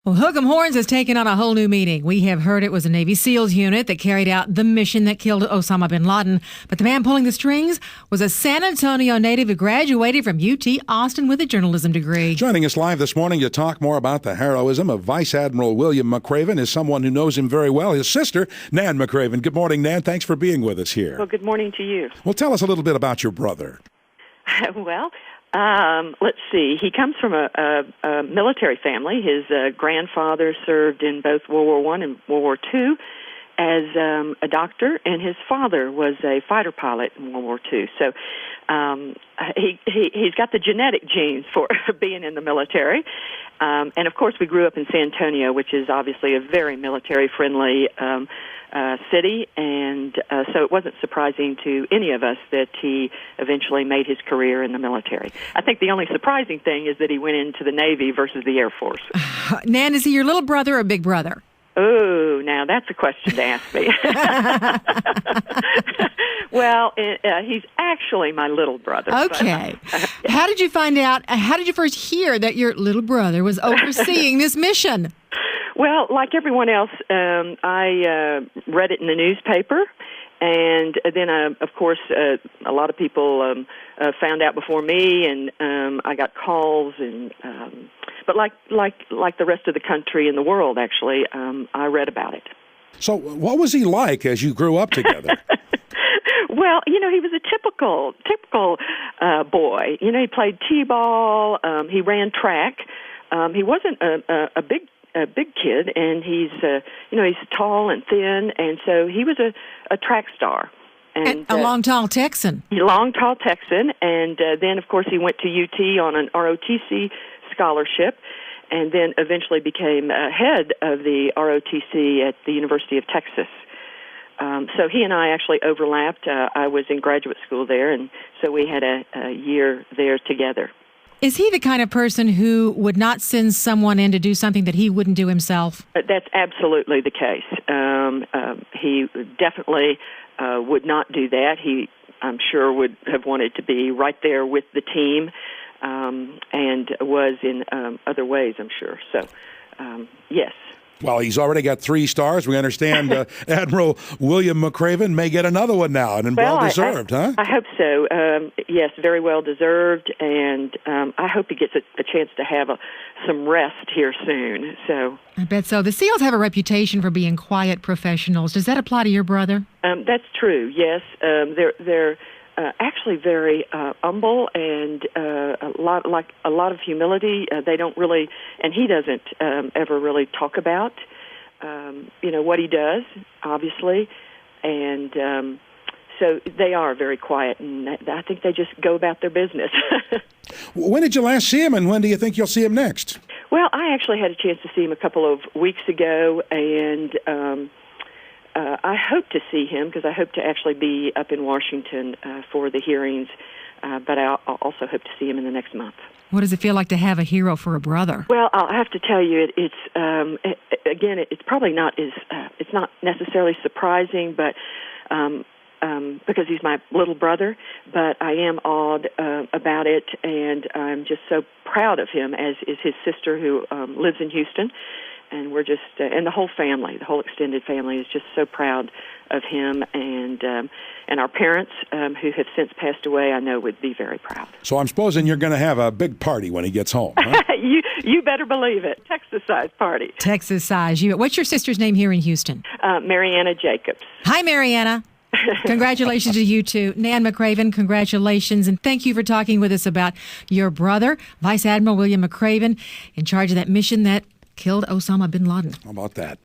Well, Hook'em Horns has taken on a whole new meaning. We have heard it was a Navy SEALs unit that carried out the mission that killed Osama Bin Laden. But the man pulling the strings was a San Antonio native who graduated from UT Austin with a journalism degree. Joining us live this morning to talk more about the heroism of Vice Admiral William McRaven is someone who knows him very well, his sister, Nan McRaven. Good morning, Nan. Thanks for being with us here. Well, good morning to you. Well, tell us a little bit about your brother. Let's see. He comes from a military family. His grandfather served in both World War I and World War II as a doctor, and his father was a fighter pilot in World War II. So he's got the genetic genes for being in the military. And, of course, we grew up in San Antonio, which is obviously a very military-friendly city, and so it wasn't surprising to any of us that he eventually made his career in the military. I think the only surprising thing is that he went into the Navy versus the Air Force. Nan, is he your little brother or big brother? Oh, now that's a question to ask me. Well, he's actually my little brother. Okay. How did you find out, how did you first hear that your little brother was overseeing this mission? Well, like everyone else, I read it in the newspaper, and then, of course, a lot of people found out before me, and I got calls, and but like the rest of the country and the world, actually, I read about it. So what was he like as you grew up together? Well, he was a typical boy. He played t-ball. He ran track. He wasn't a big kid, and he's tall and thin, and so he was a track star. And a long, tall Texan. Long, tall Texan, and then, of course, he went to UT on an ROTC scholarship, and then eventually became head of the ROTC at the University of Texas. So he and I actually overlapped. I was in graduate school there, and so we had a year there together. Is he the kind of person who would not send someone in to do something that he wouldn't do himself? That's absolutely the case. He definitely would not do that. He, I'm sure, would have wanted to be right there with the team, and was in other ways, I'm sure. So, yes. Well, he's already got 3 stars. We understand Admiral William McRaven may get another one now, and well-deserved, huh? I hope so. Yes, very well-deserved, and I hope he gets a chance to have some rest here soon. So I bet so. The SEALs have a reputation for being quiet professionals. Does that apply to your brother? That's true, yes. They're actually very humble and a lot of humility. They don't really, and he doesn't ever really talk about what he does, obviously, and so they are very quiet, and I think they just go about their business. When did you last see him, and when do you think you'll see him next? Well, I actually had a chance to see him a couple of weeks ago, and I hope to see him because I hope to actually be up in Washington for the hearings, but I also hope to see him in the next month. What does it feel like to have a hero for a brother? Well, I'll have to tell you, it's probably not it's not necessarily surprising, but because he's my little brother, but I am awed about it, and I'm just so proud of him, as is his sister who lives in Houston. And we're just, and the whole family, the whole extended family is just so proud of him, and our parents, who have since passed away, I know would be very proud. So I'm supposing you're going to have a big party when he gets home, huh? You better believe it. Texas-sized party. Texas-sized. What's your sister's name here in Houston? Mariana Jacobs. Hi, Mariana. Congratulations to you too. Nan McRaven, congratulations, and thank you for talking with us about your brother, Vice Admiral William McRaven, in charge of that mission that killed Osama Bin Laden. How about that?